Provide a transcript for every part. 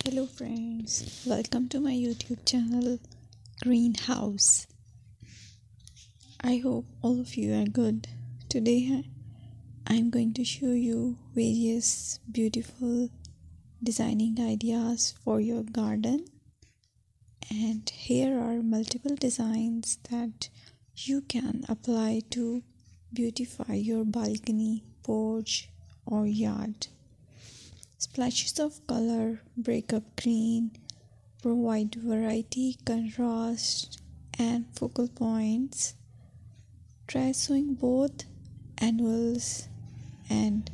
Hello friends, welcome to my YouTube channel Greenhouse. I hope all of you are good. Today I'm going to show you various beautiful designing ideas for your garden, and here are multiple designs that you can apply to beautify your balcony, porch or yard. Splashes of color break up green, provide variety, contrast, and focal points. Try sowing both annuals and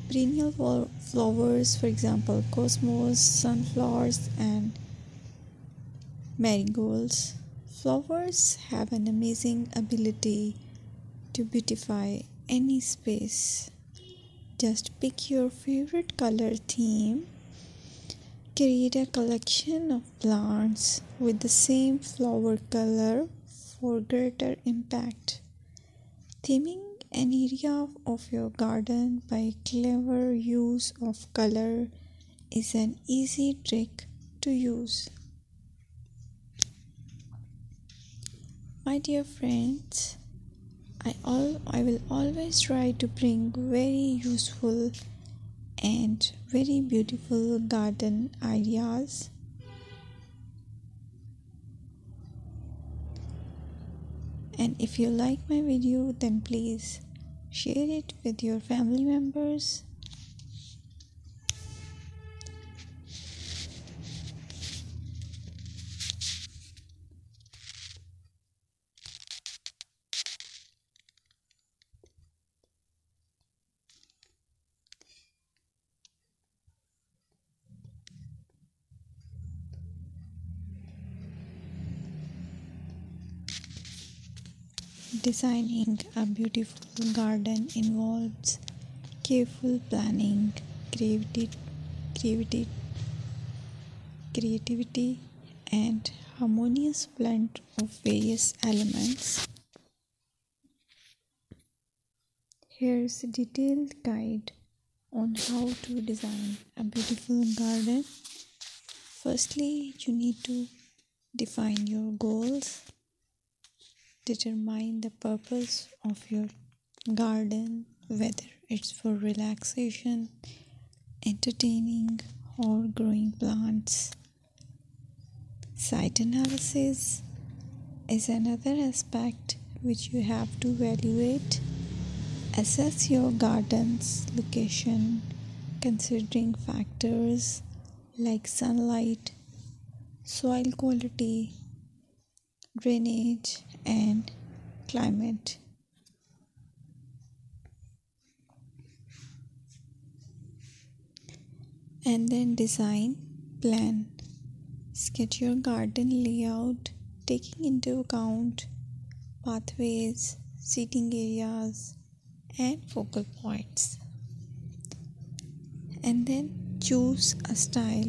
perennial flowers, for example, cosmos, sunflowers, and marigolds. Flowers have an amazing ability to beautify any space. Just pick your favorite color theme. Create a collection of plants with the same flower color for greater impact. Theming an area of your garden by clever use of color is an easy trick to use. My dear friends, I will always try to bring very useful and very beautiful garden ideas. And if you like my video, then please share it with your family members. Designing a beautiful garden involves careful planning, creativity, and harmonious blend of various elements. Here's a detailed guide on how to design a beautiful garden. Firstly, you need to define your goals. Determine the purpose of your garden, whether it's for relaxation, entertaining, or growing plants. Site analysis is another aspect which you have to evaluate. Assess your garden's location, considering factors like sunlight, soil quality, drainage, and climate. And then design plan. Sketch your garden layout, taking into account pathways, seating areas, and focal points. And then choose a style